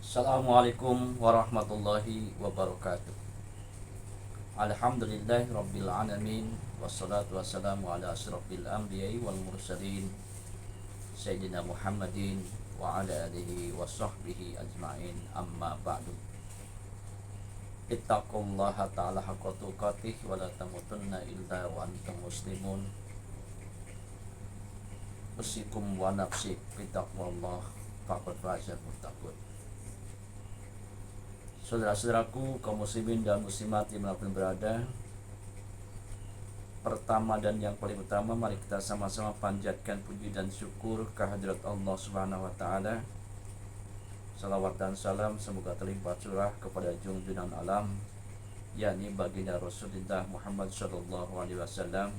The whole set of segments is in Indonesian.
Assalamualaikum warahmatullahi wabarakatuh. Alhamdulillahi rabbil alamin. Wassalatu wassalamu ala asrafil anbiya'i wal mursalin Sayyidina Muhammadin wa ala alihi wa sahbihi ajma'in, amma ba'du. Ittaqullaha ta'ala haqqa tuqatih wa la tamutunna illa wa antum muslimun. Usikum wa nafsi bittaqwallah faqad fazal muttaqun. Saudara-saudaraku kaum muslimin dan muslimat dimanapun berada, pertama dan yang paling utama, mari kita sama-sama panjatkan puji dan syukur kehadirat Allah Subhanahu wa taala. Salawat dan salam semoga terlimpah curah kepada junjungan alam, yakni baginda Rasulullah Muhammad sallallahu alaihi wasallam,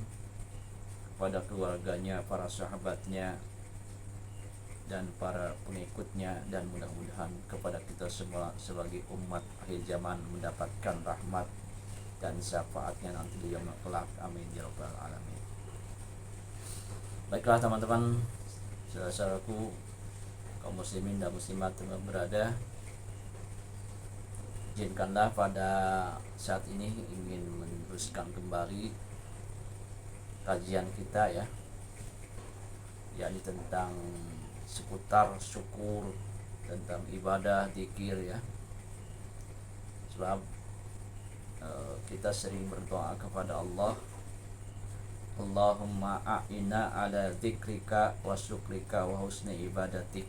kepada keluarganya, para sahabatnya, dan para pengikutnya, dan mudah-mudahan kepada kita semua sebagai umat akhir zaman mendapatkan rahmat dan syafaatnya nanti di yaumul kelak. Amin ya rabbal alamin. Baiklah teman-teman, saudara-saudaraku kaum muslimin dan muslimat yang berada, izinkanlah pada saat ini ingin meneruskan kembali kajian kita, yakni tentang seputar syukur, tentang ibadah, zikir, sebab kita sering berdoa kepada Allah, Allahumma a'inna ala zikrika wa syukrika wa husni ibadatik.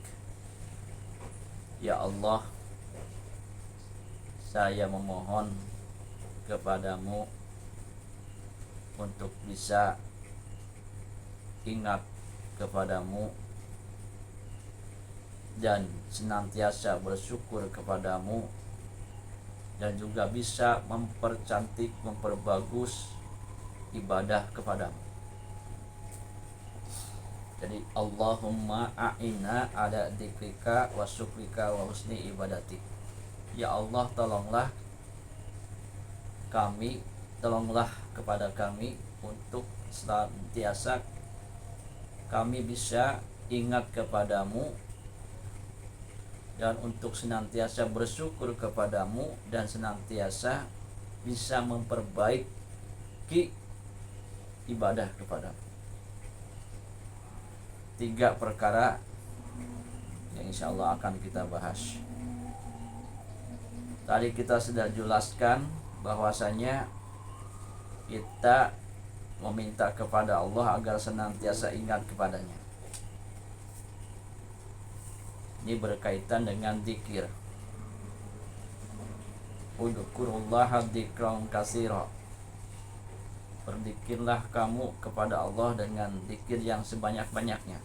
Ya Allah, saya memohon kepadamu untuk bisa ingat kepadamu dan senantiasa bersyukur kepadamu, dan juga bisa mempercantik, memperbagus ibadah kepadamu. Jadi Allahumma a'inna ala dzikrika wa syukrika wa husni ibadatik. Ya Allah, tolonglah kepada kami untuk senantiasa kami bisa ingat kepadamu, dan untuk senantiasa bersyukur kepadamu, dan senantiasa bisa memperbaiki ibadah kepadamu. 3 perkara yang insya Allah akan kita bahas. Tadi kita sudah jelaskan bahwasanya kita meminta kepada Allah agar senantiasa ingat kepadanya. Ini berkaitan dengan zikir. Udzukurullaha dzikran katsira. Berzikirlah kamu kepada Allah dengan zikir yang sebanyak-banyaknya.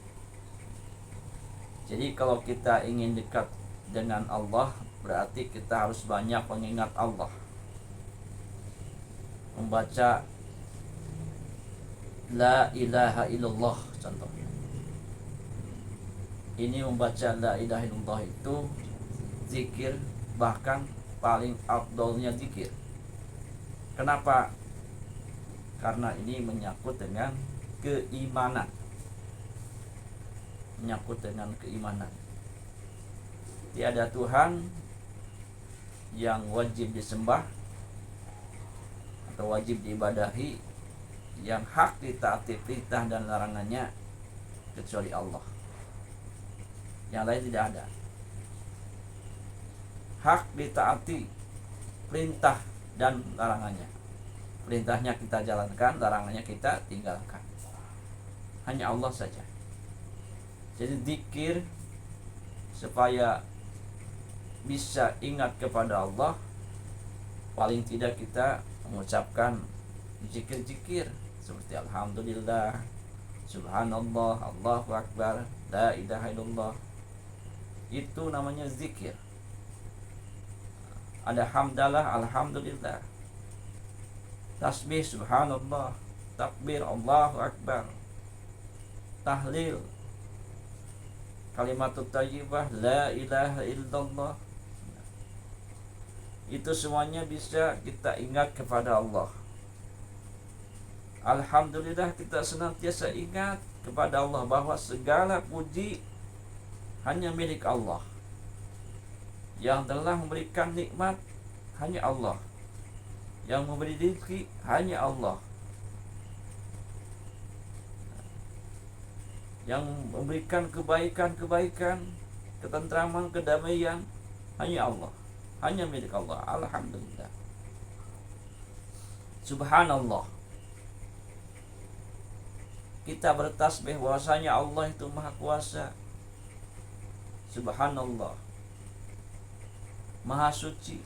Jadi kalau kita ingin dekat dengan Allah, berarti kita harus banyak mengingat Allah. Membaca la ilaha illallah contohnya. Ini membaca la ilaha illallah itu zikir, bahkan paling afdolnya zikir. Kenapa? Karena ini menyangkut dengan keimanan. Tiada Tuhan yang wajib disembah atau wajib diibadahi, yang hak ditaati perintah dan larangannya, kecuali Allah. Yang lain tidak ada. Hak ditaati perintah dan larangannya. Perintahnya kita jalankan, larangannya kita tinggalkan. Hanya Allah saja. Jadi zikir supaya bisa ingat kepada Allah, paling tidak kita mengucapkan zikir-zikir seperti alhamdulillah, subhanallah, Allahu akbar, la ilaha illallah. Itu namanya zikir. Ada hamdalah, alhamdulillah, tasbih, subhanallah, takbir, Allahu akbar, tahlil, kalimatut thayyibah, la ilaha illallah. Itu semuanya bisa kita ingat kepada Allah. Alhamdulillah, kita senantiasa ingat kepada Allah bahwa segala puji hanya milik Allah. Yang telah memberikan nikmat hanya Allah. Yang memberi rezeki hanya Allah. Yang memberikan kebaikan-kebaikan, ketentraman, kedamaian hanya Allah. Hanya milik Allah. Alhamdulillah. Subhanallah. Kita bertasbih bahwasanya Allah itu Maha Kuasa. Subhanallah. Maha suci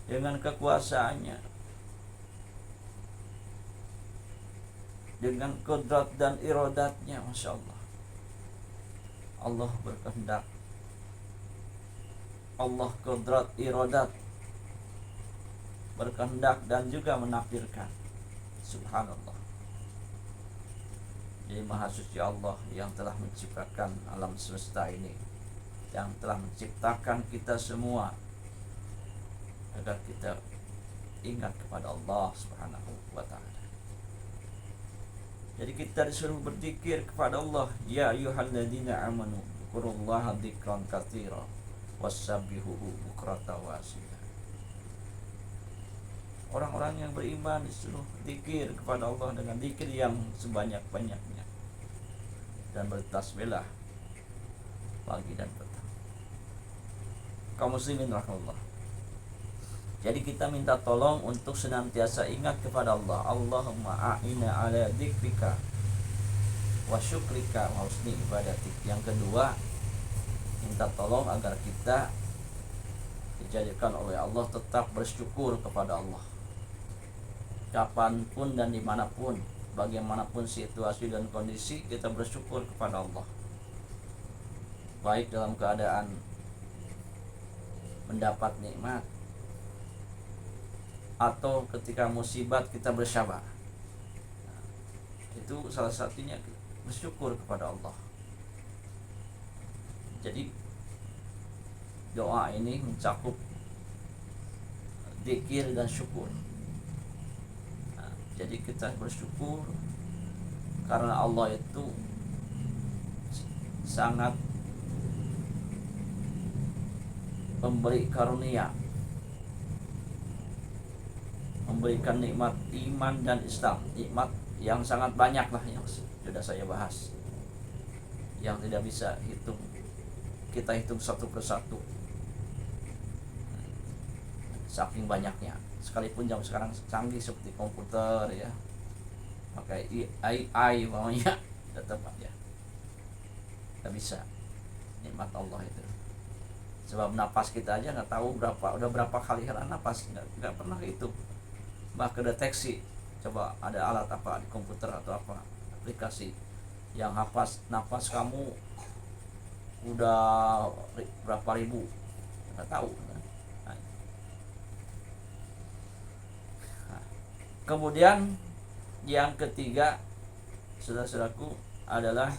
dengan kekuasaannya, dengan kodrat dan iradatnya. Masya Allah. Allah berkehendak, Allah kodrat iradat, berkehendak dan juga menakdirkan. Subhanallah. Jadi Maha Suci Allah yang telah menciptakan alam semesta ini, yang telah menciptakan kita semua, agar kita ingat kepada Allah Subhanahu wa ta'ala. Jadi kita disuruh berzikir kepada Allah. Ya ayyuhalladzina amanu dzkurullaha dzikran katsira wasabbihuhu bukrata wa asila. Orang-orang yang beriman disuruh zikir kepada Allah dengan zikir yang sebanyak-banyaknya, dan bertasbihlah pagi dan petang. Kaum muslimin rahmatullah. Jadi kita minta tolong untuk senantiasa ingat kepada Allah. Allahumma a'ina ala dzikrika wa syukrika wa husni ibadatik. Yang kedua, minta tolong agar kita dijadikan oleh Allah tetap bersyukur kepada Allah, kapanpun dan dimanapun, bagaimanapun situasi dan kondisi, kita bersyukur kepada Allah, baik dalam keadaan mendapat nikmat atau ketika musibat kita bersabar. Itu salah satunya bersyukur kepada Allah. Jadi doa ini mencakup zikir dan syukur. Jadi kita bersyukur karena Allah itu sangat memberi karunia, memberikan nikmat iman dan Islam. Nikmat yang sangat banyak lah yang sudah saya bahas, yang tidak bisa kita hitung satu persatu, saking banyaknya. Sekalipun jam sekarang canggih seperti komputer ya, pakai AI namanya, tetap aja nggak bisa nikmat Allah itu. Sebab napas kita aja nggak tahu udah berapa kali hela napas, nggak pernah itu. Bah kedeteksi, coba ada alat apa di komputer atau apa aplikasi yang hafaz napas kamu udah berapa ribu, nggak tahu. Kemudian yang ketiga, saudara-saudaraku, adalah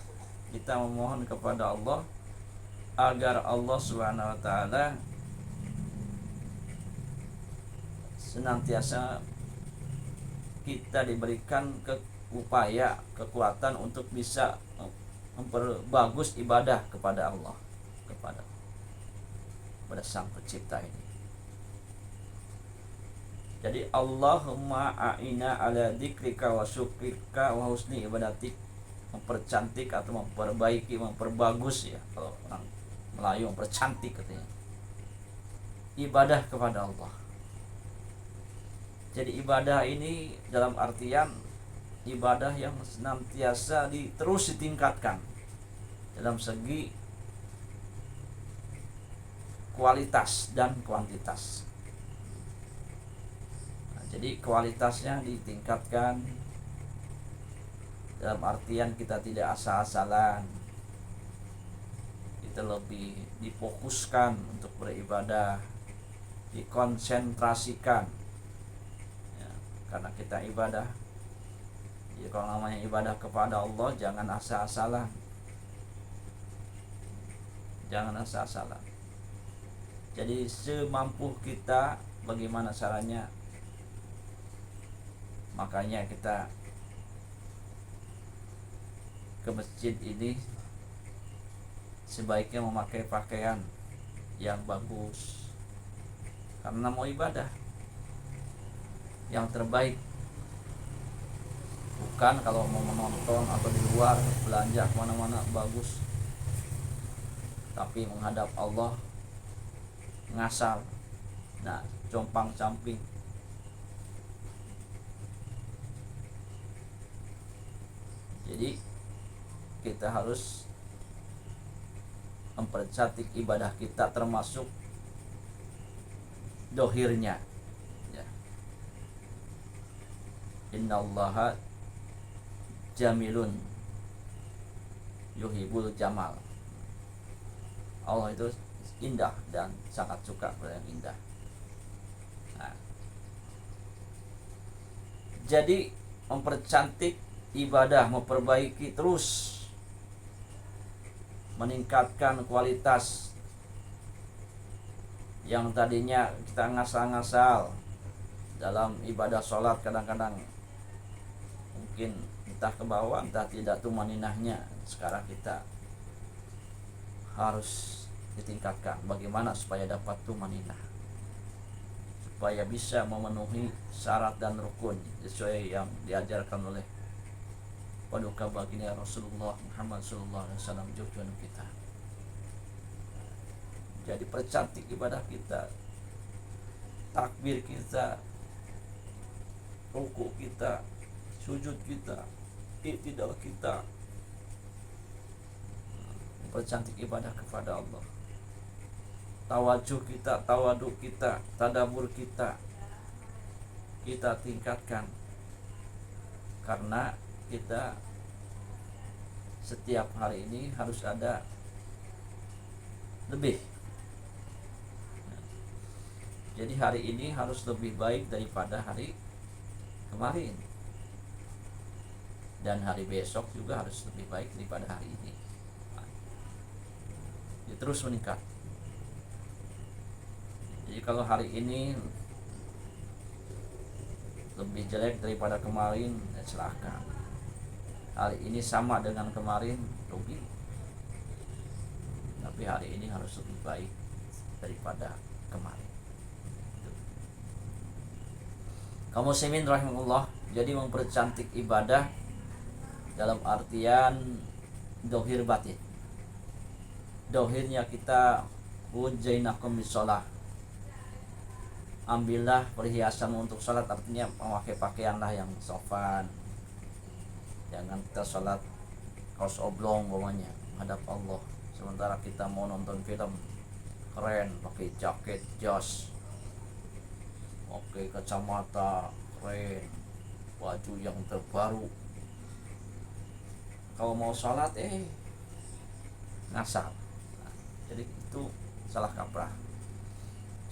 kita memohon kepada Allah agar Allah Subhanahu wa taala senantiasa kita diberikan upaya, kekuatan untuk bisa memperbagus ibadah kepada Allah, kepada Sang Pencipta ini. Jadi Allahumma a'ina ala dzikrika wa syukrika wa husni ibadatik, mempercantik atau memperbaiki, memperbagus ya, kalau orang Melayu mempercantik katanya, ibadah kepada Allah. Jadi ibadah ini dalam artian ibadah yang senantiasa terus ditingkatkan dalam segi kualitas dan kuantitas. Jadi kualitasnya ditingkatkan dalam artian kita tidak asal-asalan, kita lebih difokuskan untuk beribadah, dikonsentrasikan ya, karena kita ibadah. Jadi kalau namanya ibadah kepada Allah, jangan asal-asalan, jangan asal-asalan. Jadi semampu kita bagaimana caranya. Makanya kita ke masjid ini sebaiknya memakai pakaian yang bagus, karena mau ibadah yang terbaik. Bukan kalau mau menonton atau di luar belanja kemana-mana bagus, tapi menghadap Allah ngasal, nah compang camping. Jadi kita harus mempercantik ibadah kita, termasuk dohirnya ya. Innallaha jamilun yuhibul jamal. Allah itu indah dan sangat suka pada yang indah. Nah, jadi mempercantik ibadah, memperbaiki terus, meningkatkan kualitas yang tadinya kita ngasal-ngasal dalam ibadah sholat, kadang-kadang mungkin entah ke bawah entah tidak tumaninahnya. Sekarang kita harus ditingkatkan bagaimana supaya dapat tumaninah, supaya bisa memenuhi syarat dan rukun sesuai yang diajarkan oleh paduka baginda Rasulullah Muhammad SAW, tujuan kita. Jadi percantik ibadah kita, takbir kita, ruku kita, sujud kita, i'tidal kita, percantik ibadah kepada Allah. Tawajuh kita, tawaduk kita, tadabur kita tingkatkan, karena kita setiap hari ini harus ada lebih. Jadi hari ini harus lebih baik daripada hari kemarin, dan hari besok juga harus lebih baik daripada hari ini. Jadi terus meningkat. Jadi kalau hari ini lebih jelek daripada kemarin, ya silahkan. Hari ini sama dengan kemarin, rugi. Tapi hari ini harus lebih baik daripada kemarin. Kaum muslimin rahimahullah, jadi mempercantik ibadah dalam artian dohir batin. Dohirnya kita hujainakum bisolah, ambillah perhiasan untuk sholat, artinya memakai pakaianlah yang sopan. Jangan kita sholat kaos oblong umpamanya hadap Allah, sementara kita mau nonton film keren pakai jaket jas, pakai kacamata keren, baju yang terbaru. Kalau mau sholat ngasal. Nah, jadi itu salah kaprah.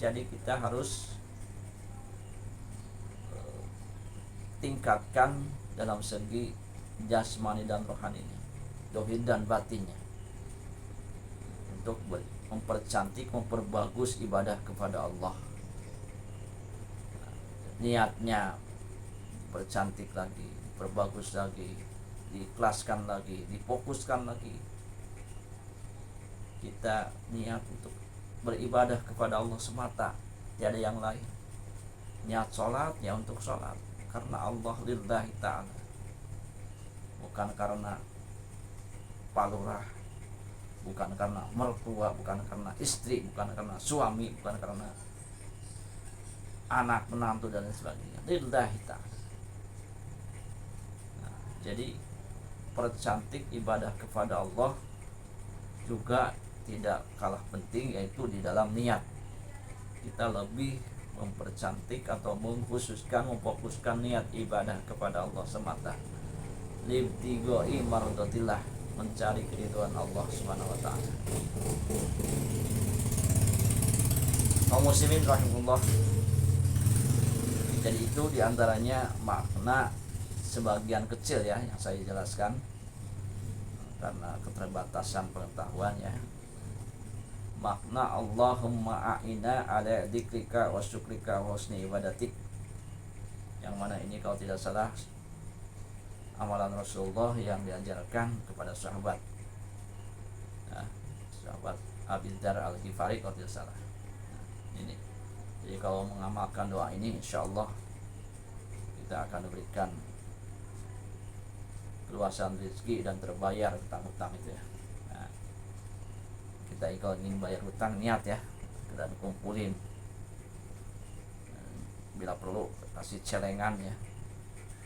Jadi kita harus tingkatkan dalam segi jasmani dan rohaninya, dohir dan batinnya, untuk mempercantik, memperbagus ibadah kepada Allah. Niatnya percantik lagi, perbagus lagi, diikhlaskan lagi, difokuskan lagi. Kita niat untuk beribadah kepada Allah semata, tiada yang lain. Niat sholat ya untuk sholat karena Allah lillahi ta'ala, bukan karena palurah, bukan karena mertua, bukan karena istri, bukan karena suami, bukan karena anak menantu dan sebagainya, lillahi ta'ala. Nah, jadi percantik ibadah kepada Allah juga tidak kalah penting, yaitu di dalam niat. Kita lebih mempercantik atau mengkhususkan, memfokuskan niat ibadah kepada Allah semata, libtigoi mardotillah, mencari keridhaan Allah Subhanahu wa ta'ala. Kaum muslimin rahimahullah, jadi itu diantaranya makna sebagian kecil ya yang saya jelaskan karena keterbatasan pengetahuan ya. Makna Allahumma a'ina ala dzikrika wa syukrika wa husni ibadatik, yang mana ini kalau tidak salah amalan Rasulullah yang diajarkan kepada sahabat. Nah, sahabat Abi Dzar Al-Ghifari kalau tidak salah. Ini. Jadi kalau mengamalkan doa ini, insya Allah kita akan diberikan keluasan rezeki dan terbayar hutang-hutang itu ya. Nah, kita kalau ingin bayar hutang, niat ya, kita kumpulin, bila perlu kasih celengan ya,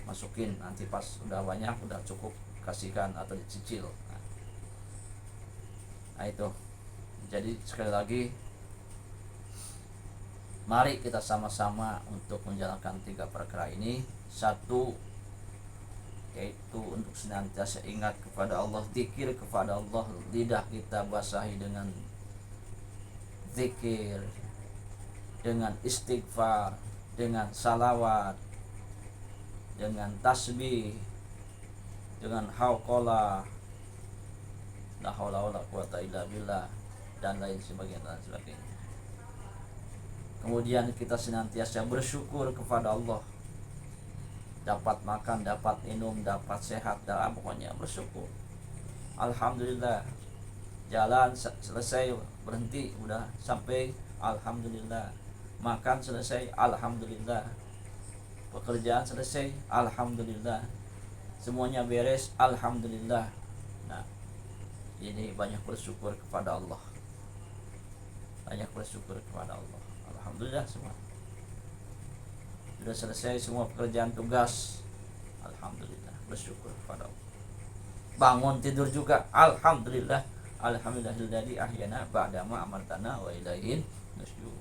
masukin, nanti pas udah banyak, udah cukup, kasihkan atau dicicil. Nah itu. Jadi sekali lagi, mari kita sama-sama untuk menjalankan 3 perkara ini. 1, yaitu untuk senantiasa ingat kepada Allah, zikir kepada Allah, lidah kita basahi dengan zikir, dengan istighfar, dengan salawat, dengan tasbih, dengan hauqalah, la haula wala quwata illa billah, dan lain sebagainya. Kemudian kita senantiasa bersyukur kepada Allah, dapat makan, dapat minum, dapat sehat, dalam pokoknya bersyukur. Alhamdulillah, jalan selesai, berhenti, udah sampai, alhamdulillah. Makan selesai, alhamdulillah. Pekerjaan selesai, alhamdulillah. Semuanya beres, alhamdulillah. Nah, ini banyak bersyukur kepada Allah. Banyak bersyukur kepada Allah. Alhamdulillah semua. Sudah selesai semua pekerjaan tugas, alhamdulillah, bersyukur kepada Allah. Bangun tidur juga, alhamdulillah. Alhamdulillahilladzi ahyana ba'da ma amatana wa ilaihin nusyur.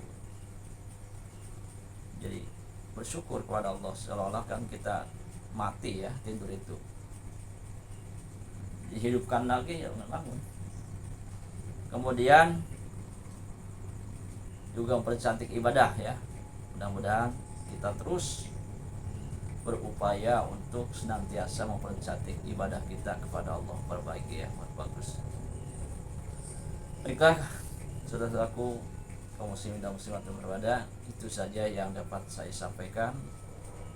Jadi bersyukur kepada Allah, seolah-olah kan kita mati ya, tidur itu dihidupkan lagi ya, bangun. Kemudian juga mempercantik ibadah ya. Mudah-mudahan kita terus berupaya untuk senantiasa mempercantik ibadah kita kepada Allah, perbaiki ya, bagus. Baiklah, saudaraku kaum muslimin dan muslimat yang berada, itu saja yang dapat saya sampaikan.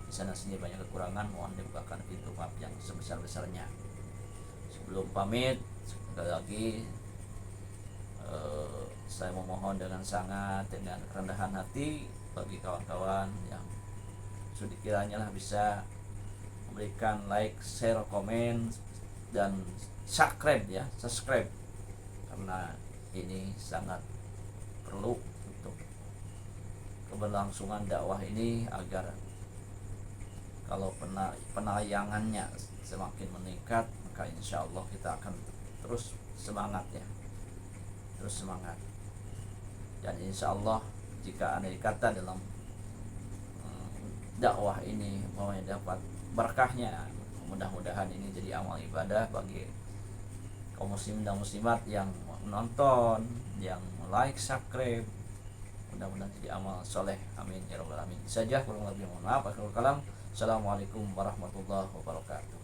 Di sana sini banyak kekurangan, mohon dibukakan pintu maaf yang sebesar-besarnya. Sebelum pamit, sekali lagi saya memohon dengan sangat, dengan kerendahan hati bagi kawan-kawan yang sudah kiranya lah bisa memberikan like, share, komen, dan subscribe ya, karena ini sangat perlu untuk keberlangsungan dakwah ini, agar kalau penayangannya semakin meningkat, maka insya Allah kita akan terus semangat ya, terus semangat. Dan insya Allah jika andai kata dalam dakwah ini mau dapat berkahnya, mudah-mudahan ini jadi amal ibadah bagi kaum muslimin dan muslimat yang menonton, yang like, subscribe, mudah-mudahan jadi amal soleh, amin ya rabbal alamin. Saja, kurang lebih mohon maaf. Akhirul kalam, assalamualaikum warahmatullahi wabarakatuh.